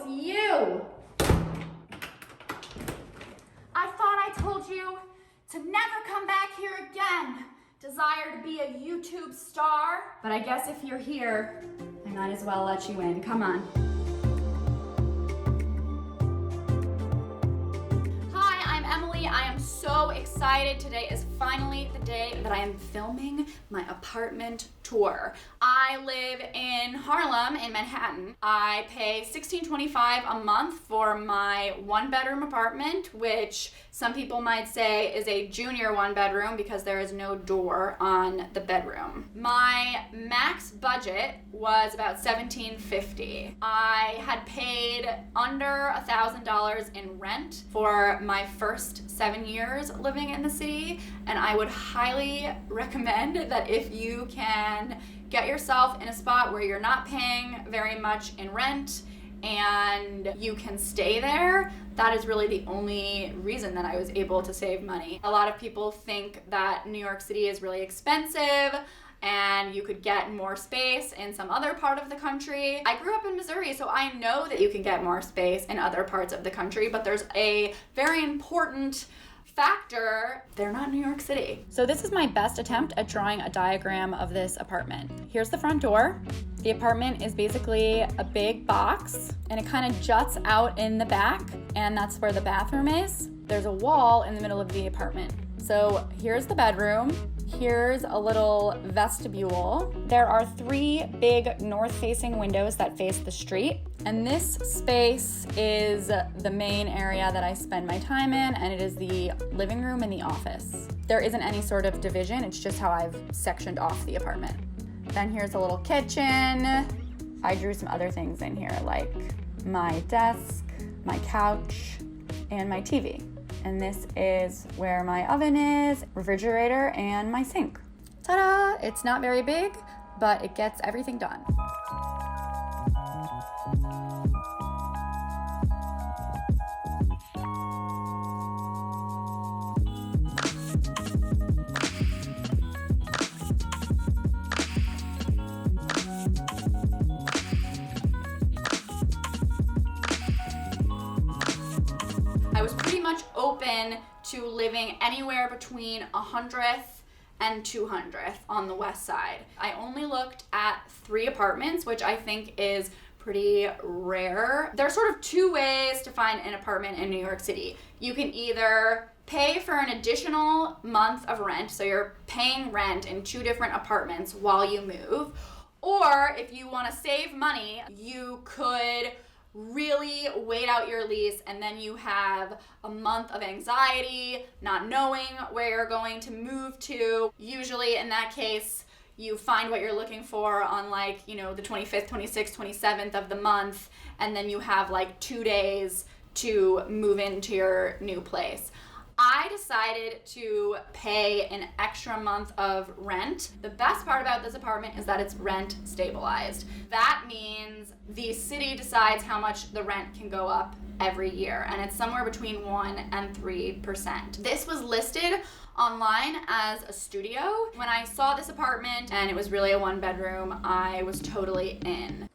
it's you! I thought I told you to never come back here again. Desire to be a YouTube star? But I guess if you're here, I might as well let you in. Come on. Hi, I'm Emily. I am so excited. Today is finally the day that I am filming my apartment tour. I live in Harlem in Manhattan. I pay $16.25 a month for my one-bedroom apartment, which some people might say is a junior one-bedroom because there is no door on the bedroom. My max budget was about $17.50. I had paid under $1,000 in rent for my first 7 years living in the city, and I would highly recommend that if you can get yourself in a spot where you're not paying very much in rent and you can stay there, that is really the only reason that I was able to save money. A lot of people think that New York City is really expensive and you could get more space in some other part of the country. I grew up in Missouri, so I know that you can get more space in other parts of the country, but there's a very important factor: they're not New York City. So this is my best attempt at drawing a diagram of this apartment. Here's the front door. The apartment is basically a big box and it kind of juts out in the back, and that's where the bathroom is. There's a wall in the middle of the apartment. So here's the bedroom. Here's a little vestibule. There are 3 big north-facing windows that face the street. And this space is the main area that I spend my time in, and it is the living room and the office. There isn't any sort of division, it's just how I've sectioned off the apartment. Then here's a little kitchen. I drew some other things in here, like my desk, my couch, and my TV. And this is where my oven is, refrigerator, and my sink. Ta-da! It's not very big, but it gets everything done. I was pretty much open to living anywhere between 100th and 200th on the west side. I only looked at 3 apartments, which I think is pretty rare. There's sort of 2 ways to find an apartment in New York City. You can either pay for an additional month of rent, so you're paying rent in 2 different apartments while you move, or if you want to save money, you could really wait out your lease, and then you have a month of anxiety, not knowing where you're going to move to. Usually in that case, you find what you're looking for on the 25th, 26th, 27th of the month, and then you have 2 days to move into your new place. I decided to pay an extra month of rent. The best part about this apartment is that it's rent stabilized. That means the city decides how much the rent can go up every year, and it's somewhere between 1 and 3%. This was listed online as a studio. When I saw this apartment and it was really a 1-bedroom, I was totally in.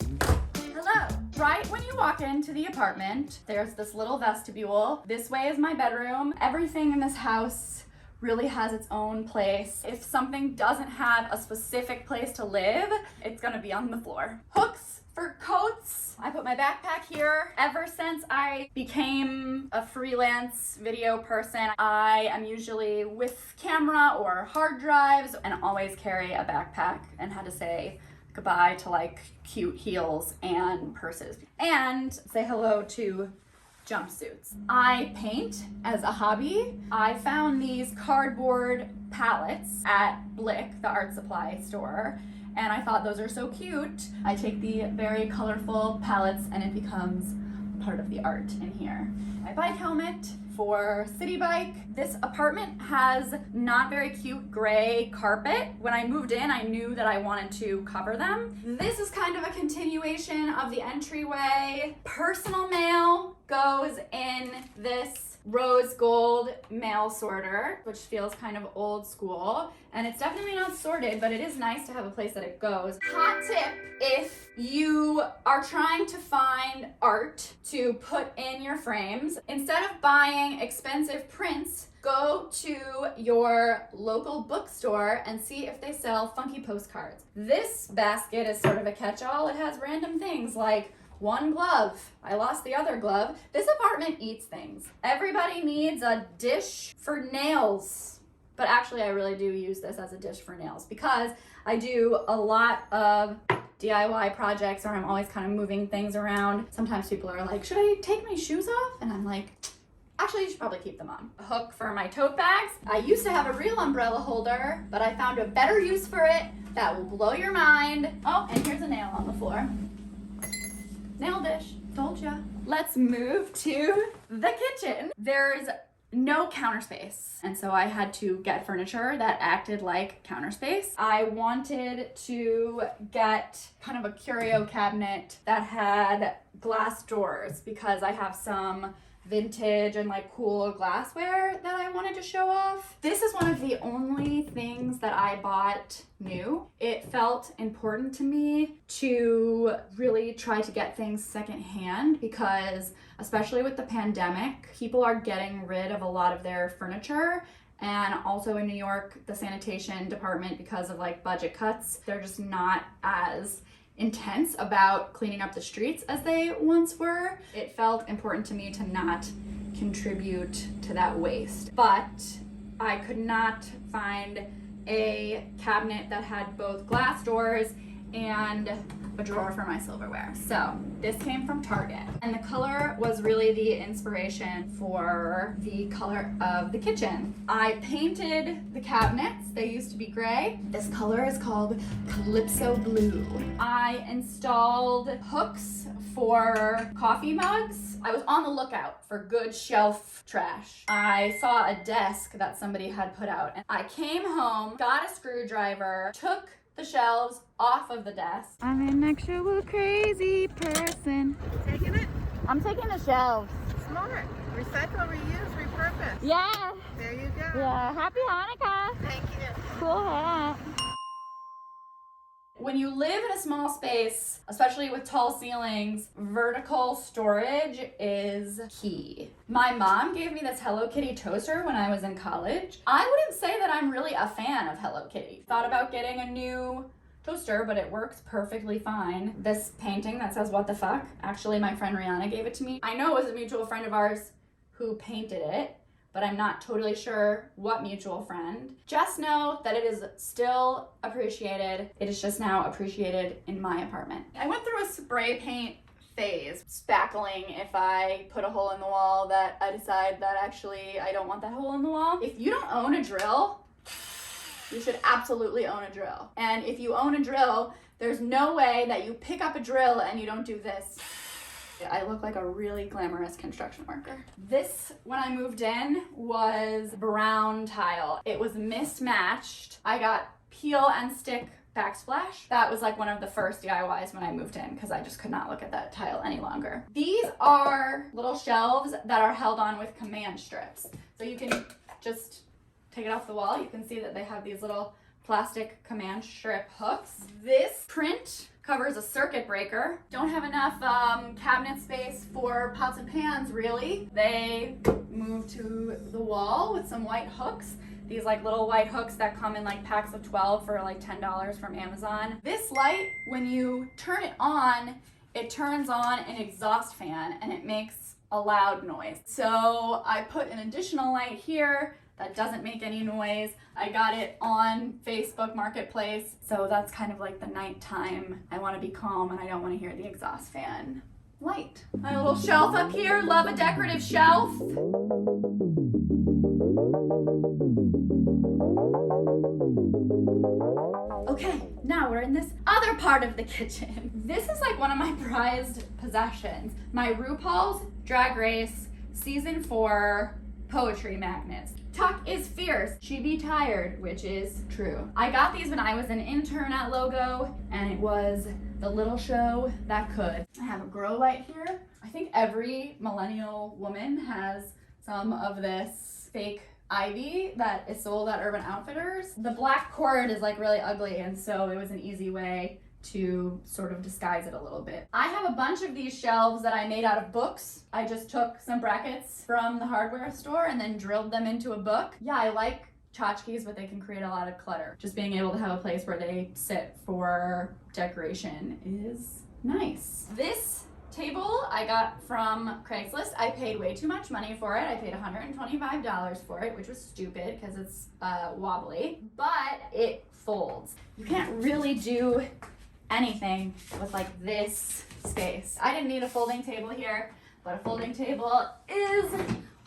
Hello. Right when you walk into the apartment, there's this little vestibule. This way is my bedroom. Everything in this house really has its own place. If something doesn't have a specific place to live, it's gonna be on the floor. Hooks for coats. I put my backpack here. Ever since I became a freelance video person, I am usually with camera or hard drives and always carry a backpack, and had to say goodbye to cute heels and purses, and say hello to jumpsuits. I paint as a hobby. I found these cardboard palettes at Blick, the art supply store, and I thought those are so cute. I take the very colorful palettes and it becomes part of the art in here. My bike helmet for city bike. This apartment has not very cute gray carpet. When I moved in, I knew that I wanted to cover them. This is kind of a continuation of the entryway. Personal mail goes in this rose gold mail sorter, which feels kind of old school. And it's definitely not sorted, but it is nice to have a place that it goes. Hot tip, if you are trying to find art to put in your frames, instead of buying expensive prints, go to your local bookstore and see if they sell funky postcards. This basket is sort of a catch-all. It has random things like one glove. I lost the other glove. This apartment eats things. Everybody needs a dish for nails. But actually, I really do use this as a dish for nails because I do a lot of DIY projects or I'm always kind of moving things around. Sometimes people are like, should I take my shoes off? And I'm like, actually, you should probably keep them on. A hook for my tote bags. I used to have a real umbrella holder, but I found a better use for it that will blow your mind. Oh, and here's a nail on the floor. Nail dish, told ya. Let's move to the kitchen. There's no counter space, and so I had to get furniture that acted like counter space. I wanted to get kind of a curio cabinet that had glass doors because I have some vintage and like cool glassware that I wanted to show off. This is one of the only things that I bought new. It felt important to me to really try to get things secondhand because especially with the pandemic, people are getting rid of a lot of their furniture. And also in New York, the sanitation department, because of like budget cuts, they're just not as intense about cleaning up the streets as they once were. It felt important to me to not contribute to that waste. But I could not find a cabinet that had both glass doors and a drawer for my silverware. So this came from Target. And the color was really the inspiration for the color of the kitchen. I painted the cabinets. They used to be gray. This color is called Calypso Blue. I installed hooks for coffee mugs. I was on the lookout for good shelf trash. I saw a desk that somebody had put out and I came home, got a screwdriver, took the shelves off of the desk. I'm an actual crazy person. Taking it? I'm taking the shelves. Smart. Recycle, reuse, repurpose. Yeah. There you go. Yeah. Happy Hanukkah. Thank you. Cool hat. When you live in a small space, especially with tall ceilings, vertical storage is key. My mom gave me this Hello Kitty toaster when I was in college. I wouldn't say that I'm really a fan of Hello Kitty. Thought about getting a new toaster, but it works perfectly fine. This painting that says what the fuck, actually my friend Rihanna gave it to me. I know it was a mutual friend of ours who painted it, but I'm not totally sure what mutual friend. Just know that it is still appreciated. It is just now appreciated in my apartment. I went through a spray paint phase, spackling if I put a hole in the wall that I decide that actually I don't want that hole in the wall. If you don't own a drill, you should absolutely own a drill. And if you own a drill, there's no way that you pick up a drill and you don't do this. I look like a really glamorous construction worker. This, when I moved in, was brown tile. It was mismatched. I got peel and stick backsplash. That was like one of the first DIYs when I moved in because I just could not look at that tile any longer. These are little shelves that are held on with command strips. So you can just take it off the wall. You can see that they have these little plastic command strip hooks. This print covers a circuit breaker. Don't have enough cabinet space for pots and pans, really. They move to the wall with some white hooks. These like little white hooks that come in like packs of 12 for like $10 from Amazon. This light, when you turn it on, it turns on an exhaust fan and it makes a loud noise. So I put an additional light here that doesn't make any noise. I got it on Facebook Marketplace, so that's kind of like the nighttime. I want to be calm and I don't want to hear the exhaust fan light. My little shelf up here, love a decorative shelf. Okay, now we're in this other part of the kitchen. This is like one of my prized possessions. My RuPaul's Drag Race Season 4 poetry magnets. Tuck is fierce, she be tired, which is true. I got these when I was an intern at Logo, and it was the little show that could. I have a grow light here. I think every millennial woman has some of this fake ivy that is sold at Urban Outfitters. The black cord is like really ugly, and so it was an easy way to sort of disguise it a little bit. I have a bunch of these shelves that I made out of books. I just took some brackets from the hardware store and then drilled them into a book. Yeah, I like tchotchkes, but they can create a lot of clutter. Just being able to have a place where they sit for decoration is nice. This table I got from Craigslist. I paid way too much money for it. I paid $125 for it, which was stupid because it's wobbly, but it folds. You can't really do anything with like this space. I didn't need a folding table here, but a folding table is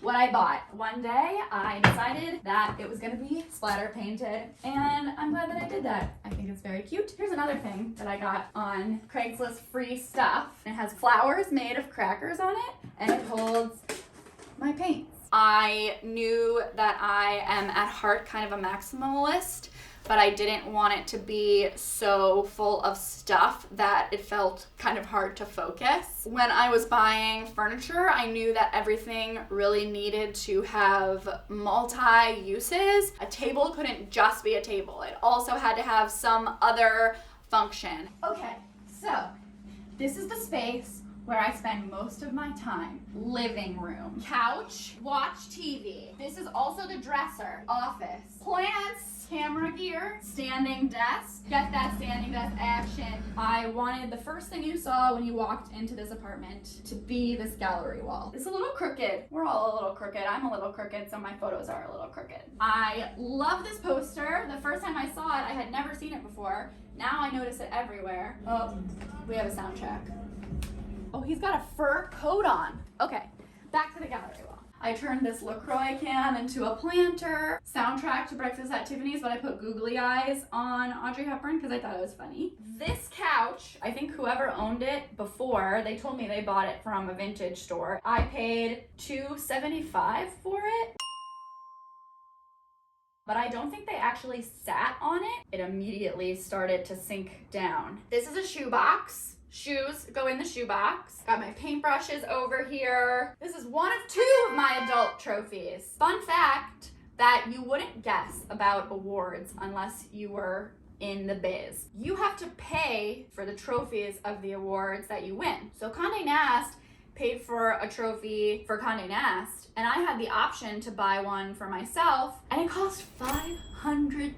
what I bought. One day I decided that it was gonna be splatter painted, and I'm glad that I did that. I think it's very cute. Here's another thing that I got on Craigslist free stuff. It has flowers made of crackers on it, and it holds my paints. I knew that I am at heart kind of a maximalist, but I didn't want it to be so full of stuff that it felt kind of hard to focus. When I was buying furniture, I knew that everything really needed to have multi-uses. A table couldn't just be a table. It also had to have some other function. Okay, so this is the space where I spend most of my time. Living room, couch, watch TV. This is also the dresser, office, plants, camera gear, standing desk. Get that standing desk action. I wanted the first thing you saw when you walked into this apartment to be this gallery wall. It's a little crooked. We're all a little crooked. I'm a little crooked, so my photos are a little crooked. I love this poster. The first time I saw it, I had never seen it before. Now I notice it everywhere. Oh, we have a sound check. Oh, he's got a fur coat on. Okay, back to the gallery wall. I turned this LaCroix can into a planter. Soundtrack to Breakfast at Tiffany's, but I put googly eyes on Audrey Hepburn because I thought it was funny. This couch, I think whoever owned it before, they told me they bought it from a vintage store. I paid $275 for it, but I don't think they actually sat on it. It immediately started to sink down. This is a shoebox. Shoes go in the shoebox. Got my paintbrushes over here. This is one of two of my adult trophies. Fun fact that you wouldn't guess about awards unless you were in the biz. You have to pay for the trophies of the awards that you win. So Condé Nast paid for a trophy for Condé Nast, and I had the option to buy one for myself, and it cost $500.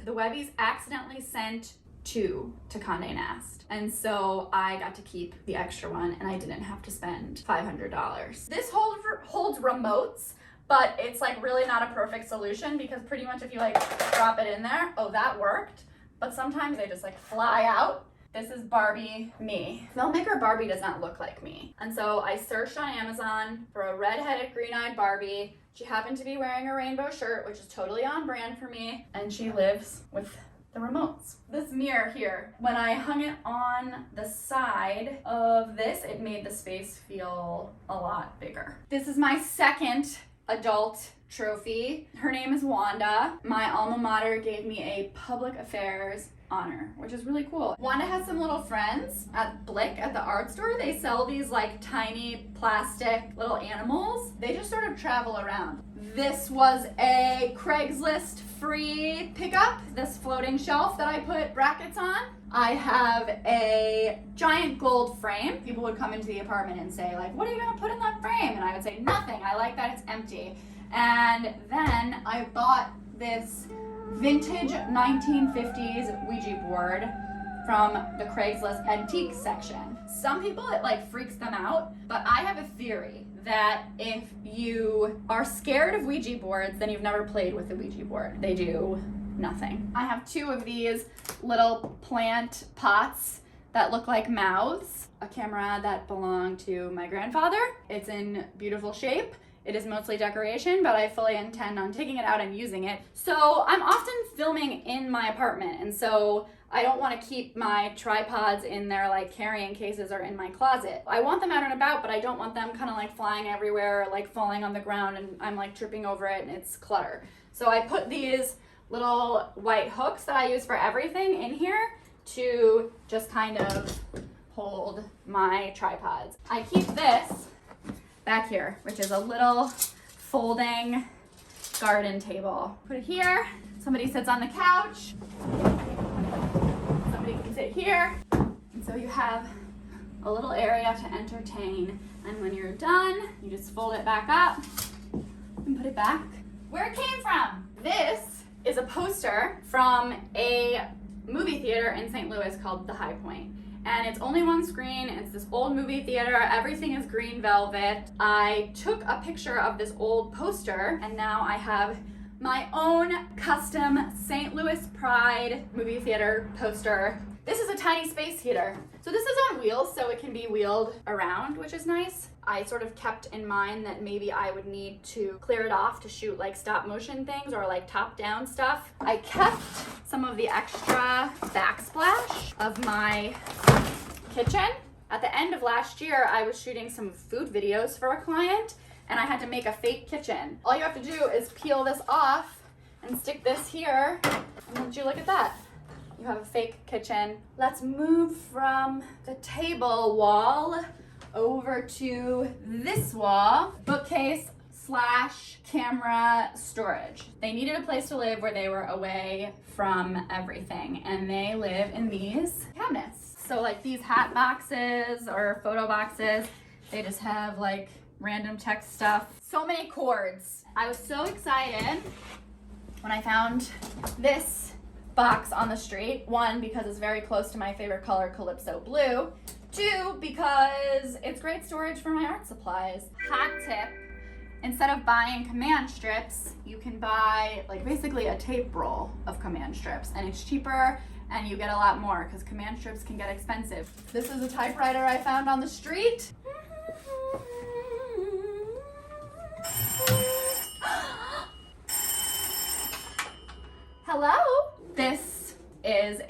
The Webbies accidentally sent two to Condé Nast, and so I got to keep the extra one, and I didn't have to spend $500. This holds remotes, but it's like really not a perfect solution because pretty much if you like drop it in there, oh, that worked, but sometimes they just like fly out. This is Barbie me. Filmmaker Barbie does not look like me. And so I searched on Amazon for a redheaded, green-eyed Barbie. She happened to be wearing a rainbow shirt, which is totally on brand for me, and she lives with the remotes. This mirror here, when I hung it on the side of this, it made the space feel a lot bigger. This is my second adult trophy. Her name is Wanda. My alma mater gave me a public affairs honor, which is really cool. Wanda has some little friends at Blick at the art store. They sell these like tiny plastic little animals. They just sort of travel around. This was a Craigslist free pickup, this floating shelf that I put brackets on. I have a giant gold frame. People would come into the apartment and say like, what are you gonna put in that frame? And I would say, nothing, I like that it's empty. And then I bought this vintage 1950s Ouija board from the Craigslist antique section. Some people, it like freaks them out, but I have a theory that if you are scared of Ouija boards, then you've never played with a Ouija board. They do nothing. I have two of these little plant pots that look like mouths, a camera that belonged to my grandfather. It's in beautiful shape. It is mostly decoration, but I fully intend on taking it out and using it. So I'm often filming in my apartment, and so I don't want to keep my tripods in their like carrying cases or in my closet. I want them out and about, but I don't want them kind of like flying everywhere, like falling on the ground, and I'm like tripping over it and it's clutter. So I put these little white hooks that I use for everything in here to just kind of hold my tripods. I keep this back here, which is a little folding garden table. Put it here. Somebody sits on the couch. Somebody can sit here. And so you have a little area to entertain. And when you're done, you just fold it back up and put it back where it came from. This is a poster from a movie theater in St. Louis called The High Point. And it's only one screen. It's this old movie theater. Everything is green velvet. I took a picture of this old poster, and now I have my own custom St. Louis Pride movie theater poster. This is a tiny space heater. So this is on wheels, so it can be wheeled around, which is nice. I sort of kept in mind that maybe I would need to clear it off to shoot like stop motion things or like top down stuff. I kept some of the extra backsplash of my kitchen. At the end of last year, I was shooting some food videos for a client, and I had to make a fake kitchen. All you have to do is peel this off and stick this here, and would you look at that? You have a fake kitchen. Let's move from the table wall over to this wall, bookcase / camera storage. They needed a place to live where they were away from everything, and they live in these cabinets. So like these hat boxes or photo boxes, they just have like random text stuff. So many cords. I was so excited when I found this box on the street. One, because it's very close to my favorite color, Calypso Blue. Two, because it's great storage for my art supplies. Hot tip, instead of buying command strips, you can buy like basically a tape roll of command strips, and it's cheaper and you get a lot more because command strips can get expensive. This is a typewriter I found on the street. Hello? This is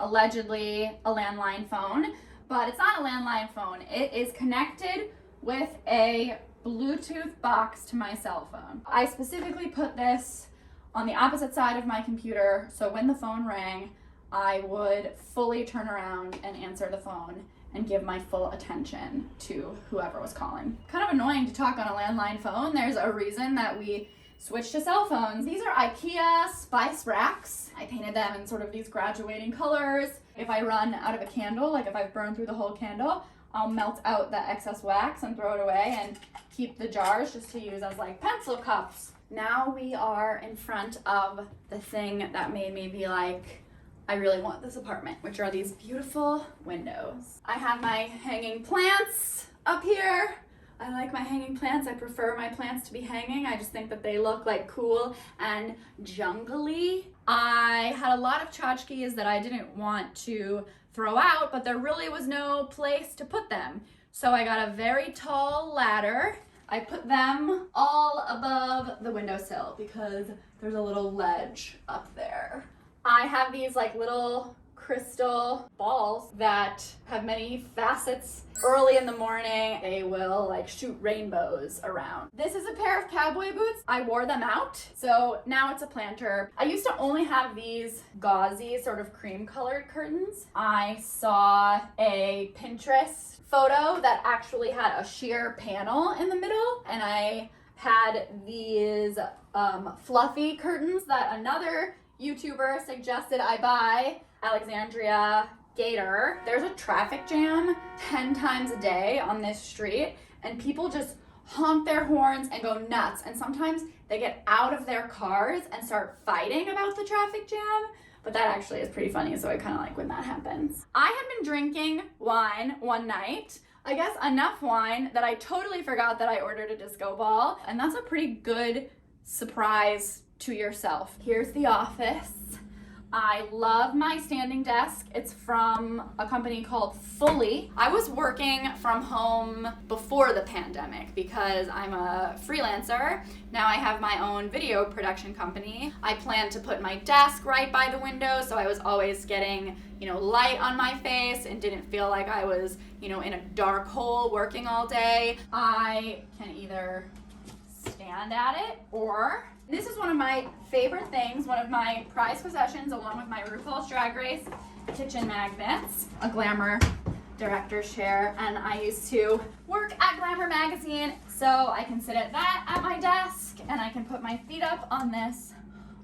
allegedly a landline phone, but it's not a landline phone. It is connected with a Bluetooth box to my cell phone. I specifically put this on the opposite side of my computer, so when the phone rang, I would fully turn around and answer the phone and give my full attention to whoever was calling. Kind of annoying to talk on a landline phone. There's a reason that we switched to cell phones. These are IKEA spice racks. I painted them in sort of these graduating colors. If I run out of a candle, like if I've burned through the whole candle, I'll melt out the excess wax and throw it away and keep the jars just to use as like pencil cups. Now we are in front of the thing that made me be like, I really want this apartment, which are these beautiful windows. I have my hanging plants up here. I like my hanging plants. I prefer my plants to be hanging. I just think that they look like cool and jungly. I had a lot of tchotchkes that I didn't want to throw out, but there really was no place to put them. So I got a very tall ladder. I put them all above the windowsill because there's a little ledge up there. I have these like little crystal balls that have many facets. Early in the morning, they will like shoot rainbows around. This is a pair of cowboy boots. I wore them out, so now it's a planter. I used to only have these gauzy sort of cream colored curtains. I saw a Pinterest photo that actually had a sheer panel in the middle, and I had these fluffy curtains that another YouTuber suggested I buy, Alexandria Gator. There's a traffic jam 10 times a day on this street, and people just honk their horns and go nuts. And sometimes they get out of their cars and start fighting about the traffic jam. But that actually is pretty funny, so I kind of like when that happens. I had been drinking wine one night. I guess enough wine that I totally forgot that I ordered a disco ball. And that's a pretty good surprise to yourself. Here's the office. I love my standing desk. It's from a company called Fully. I was working from home before the pandemic because I'm a freelancer. Now I have my own video production company. I planned to put my desk right by the window, so I was always getting, light on my face and didn't feel like I was, in a dark hole working all day. I can either stand at it, or this is one of my favorite things, one of my prized possessions along with my RuPaul's Drag Race kitchen magnets, a glamour director's chair, and I used to work at Glamour magazine, so I can sit at that at my desk, and I can put my feet up on this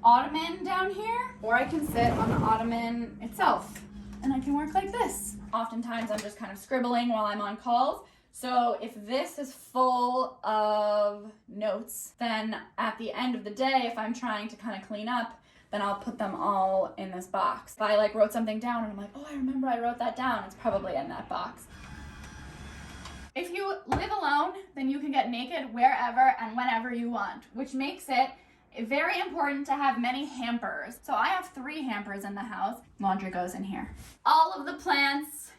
ottoman down here, or I can sit on the ottoman itself, and I can work like this. Oftentimes I'm just kind of scribbling while I'm on calls, so if this is full of notes, then at the end of the day, if I'm trying to kind of clean up, then I'll put them all in this box. If I like wrote something down and I'm like, oh, I remember I wrote that down, it's probably in that box. If you live alone, then you can get naked wherever and whenever you want, which makes it very important to have many hampers. So I have 3 hampers in the house. Laundry goes in here. All of the plants,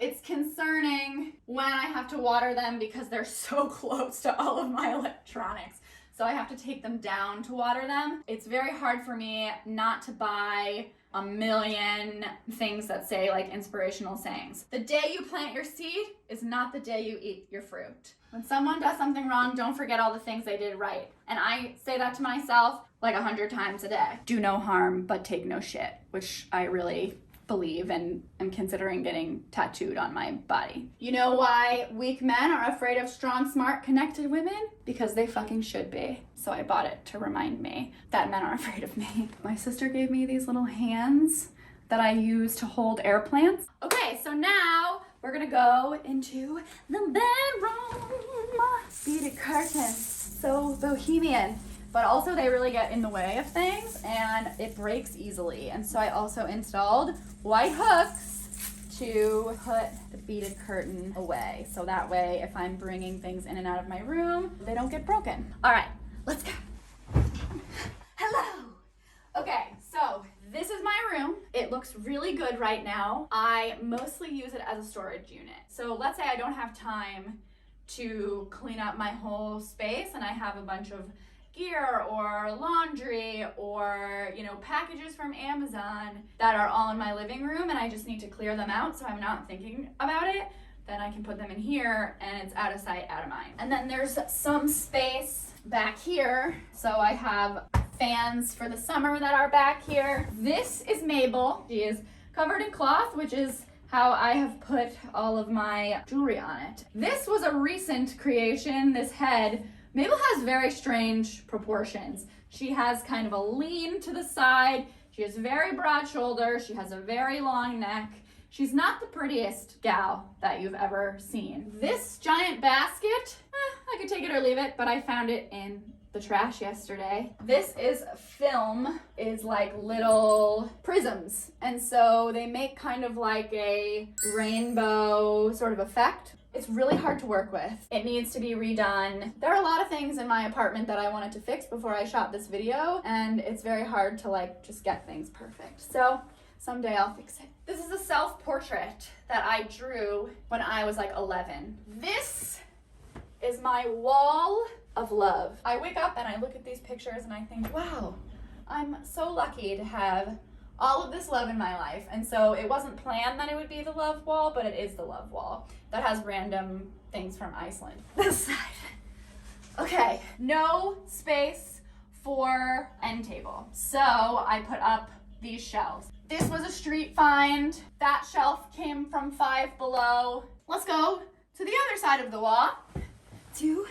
it's concerning when I have to water them because they're so close to all of my electronics. So I have to take them down to water them. It's very hard for me not to buy a million things that say like inspirational sayings. The day you plant your seed is not the day you eat your fruit. When someone does something wrong, don't forget all the things they did right. And I say that to myself like 100 times a day. Do no harm, but take no shit, which I really believe and am considering getting tattooed on my body. You know why weak men are afraid of strong, smart, connected women? Because they fucking should be. So I bought it to remind me that men are afraid of me. My sister gave me these little hands that I use to hold air plants. Okay, so now we're gonna go into the bedroom. Beaded curtains, so bohemian. But also they really get in the way of things and it breaks easily. And so I also installed white hooks to put the beaded curtain away. So that way, if I'm bringing things in and out of my room, they don't get broken. All right, let's go. Hello. Okay, so this is my room. It looks really good right now. I mostly use it as a storage unit. So let's say I don't have time to clean up my whole space and I have a bunch of gear or laundry or, you know, packages from Amazon that are all in my living room and I just need to clear them out so I'm not thinking about it, then I can put them in here and it's out of sight, out of mind. And then there's some space back here. So I have fans for the summer that are back here. This is Mabel. She is covered in cloth, which is how I have put all of my jewelry on it. This was a recent creation, this head. Mabel has very strange proportions. She has kind of a lean to the side. She has very broad shoulders. She has a very long neck. She's not the prettiest gal that you've ever seen. This giant basket, I could take it or leave it, but I found it in the trash yesterday. This is film, is like little prisms. And so they make kind of like a rainbow sort of effect. It's really hard to work with. It needs to be redone. There are a lot of things in my apartment that I wanted to fix before I shot this video, and it's very hard to like just get things perfect. So someday I'll fix it. This is a self-portrait that I drew when I was like 11. This is my wall of love. I wake up and I look at these pictures and I think, wow, I'm so lucky to have all of this love in my life. And so it wasn't planned that it would be the love wall, but it is the love wall that has random things from Iceland. This side. Okay, no space for end table. So I put up these shelves. This was a street find. That shelf came from Five Below. Let's go to the other side of the wall to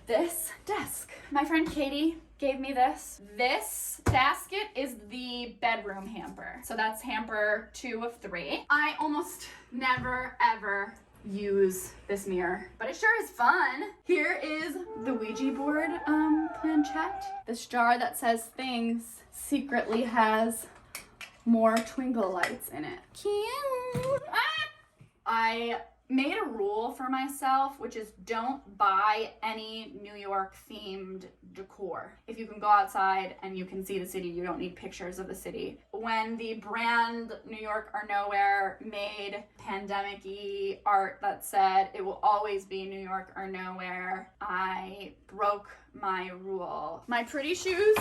this desk. My friend Katie gave me this. This basket is the bedroom hamper. So that's hamper 2 of 3. I almost never ever use this mirror, but it sure is fun. Here is the Ouija board planchette. This jar that says things secretly has more twinkle lights in it. Cute. I made a rule for myself, which is don't buy any New York themed decor. If you can go outside and you can see the city, you don't need pictures of the city. When the brand New York or Nowhere made pandemic-y art that said it will always be New York or Nowhere, I broke my rule. My pretty shoes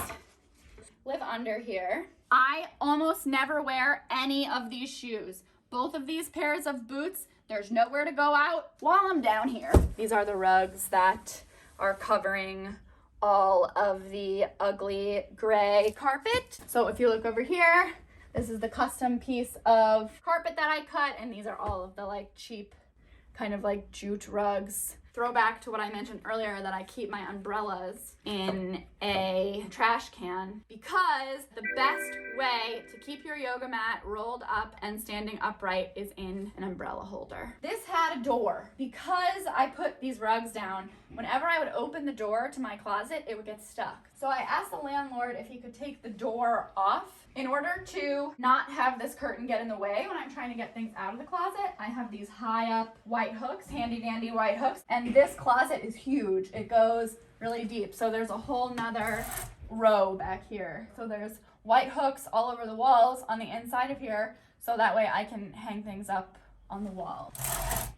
live under here. I almost never wear any of these shoes. Both of these pairs of boots, there's nowhere to go out while I'm down here. These are the rugs that are covering all of the ugly gray carpet. So if you look over here, This is the custom piece of carpet that I cut, and these are all of the like cheap kind of like jute rugs. Throwback to what I mentioned earlier, that I keep my umbrellas in a trash can, because the best way to keep your yoga mat rolled up and standing upright is in an umbrella holder. This had a door. Because I put these rugs down, whenever I would open the door to my closet, it would get stuck. So I asked the landlord if he could take the door off in order to not have this curtain get in the way when I'm trying to get things out of the closet. I have these high up white hooks, handy dandy white hooks, and this closet is huge. It goes really deep. So there's a whole nother row back here. So there's white hooks all over the walls on the inside of here, so that way I can hang things up on the wall.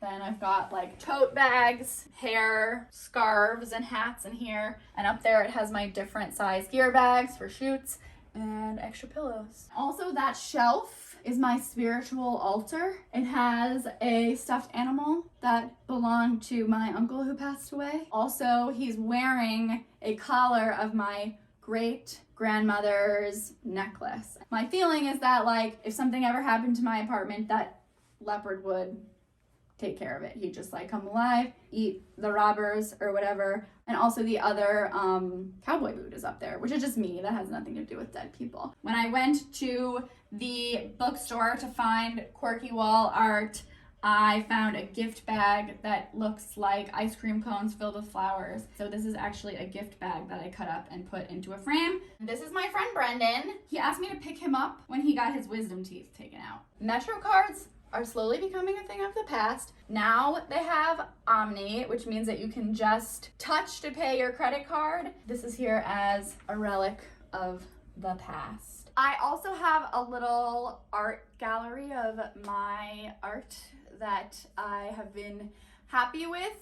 Then I've got like tote bags, hair, scarves, and hats in here. And up there it has my different size gear bags for shoots and extra pillows. Also, that shelf is my spiritual altar. It has a stuffed animal that belonged to my uncle who passed away. Also, he's wearing a collar of my great grandmother's necklace. My feeling is that like if something ever happened to my apartment, that leopard would take care of it. He'd just like come alive, eat the robbers or whatever. And also the other cowboy boot is up there, which is just me. That has nothing to do with dead people. When I went to the bookstore to find quirky wall art, I found a gift bag that looks like ice cream cones filled with flowers. So this is actually a gift bag that I cut up and put into a frame. This is my friend Brendan. He asked me to pick him up when he got his wisdom teeth taken out. Metro cards are slowly becoming a thing of the past. Now they have Omni, which means that you can just touch to pay your credit card. This is here as a relic of the past. I also have a little art gallery of my art that I have been happy with.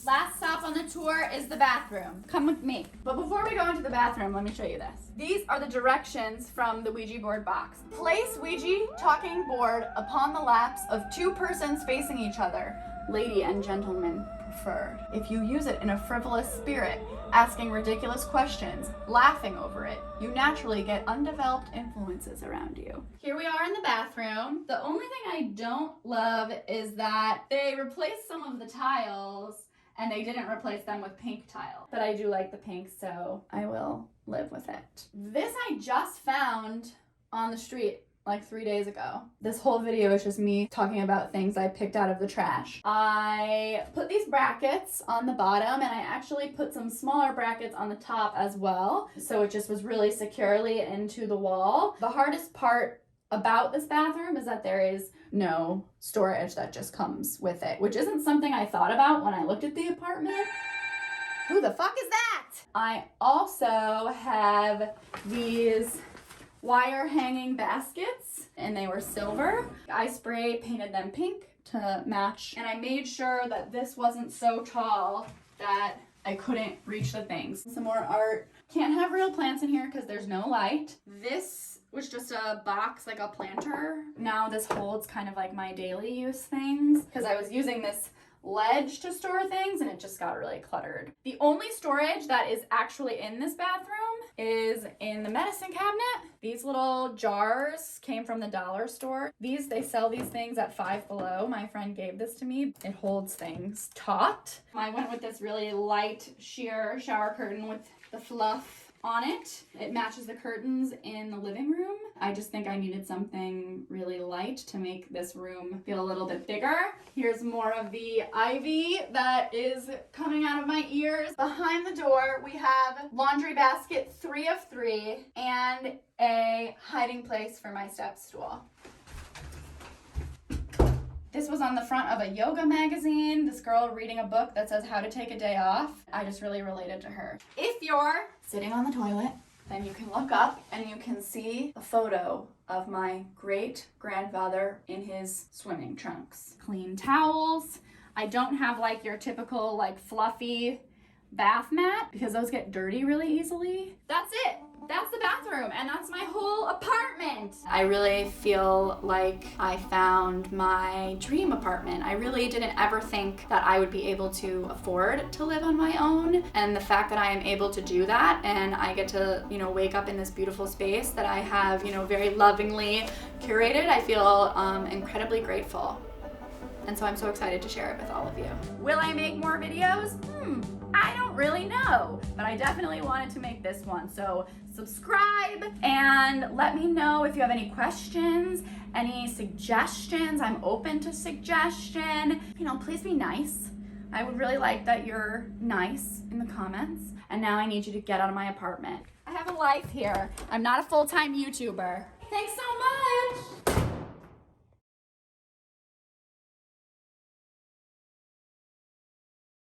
Last stop on the tour is the bathroom. Come with me. But before we go into the bathroom, let me show you this. These are the directions from the Ouija board box. Place Ouija talking board upon the laps of two persons facing each other, lady and gentleman preferred. If you use it in a frivolous spirit, asking ridiculous questions, laughing over it, you naturally get undeveloped influences around you. Here we are in the bathroom. The only thing I don't love is that they replaced some of the tiles and they didn't replace them with pink tile. But I do like the pink, so I will live with it. This I just found on the street like 3 days ago. This whole video is just me talking about things I picked out of the trash. I put these brackets on the bottom, and I actually put some smaller brackets on the top as well, so it just was really securely into the wall. The hardest part about this bathroom is that there is no storage that just comes with it, which isn't something I thought about when I looked at the apartment. Who the fuck is that? I also have these wire hanging baskets, and they were silver. I spray painted them pink to match, and I made sure that this wasn't so tall that I couldn't reach the things. Some more art. Can't have real plants in here because there's no light. This was just a box, like a planter. Now this holds kind of like my daily use things, because I was using this ledge to store things and it just got really cluttered. The only storage that is actually in this bathroom is in the medicine cabinet. These little jars came from the dollar store. They sell these things at Five Below. My friend gave this to me. It holds things taut. I went with this really light sheer shower curtain with the fluff on it. It matches the curtains in the living room. I just think I needed something really light to make this room feel a little bit bigger. Here's more of the ivy that is coming out of my ears. Behind the door, we have laundry basket 3 of 3 and a hiding place for my step stool. This was on the front of a yoga magazine. This girl reading a book that says how to take a day off. I just really related to her. If you're sitting on the toilet, then you can look up and you can see a photo of my great grandfather in his swimming trunks. Clean towels. I don't have like your typical like fluffy bath mat because those get dirty really easily. That's it. That's the bathroom, and that's my whole apartment. I really feel like I found my dream apartment. I really didn't ever think that I would be able to afford to live on my own, and the fact that I am able to do that, and I get to, wake up in this beautiful space that I have, very lovingly curated, I feel incredibly grateful. And so I'm so excited to share it with all of you. Will I make more videos? I don't really know, but I definitely wanted to make this one. So subscribe and let me know if you have any questions, any suggestions. I'm open to suggestion. Please be nice. I would really like that you're nice in the comments. And now I need you to get out of my apartment. I have a life here. I'm not a full-time YouTuber. Thanks so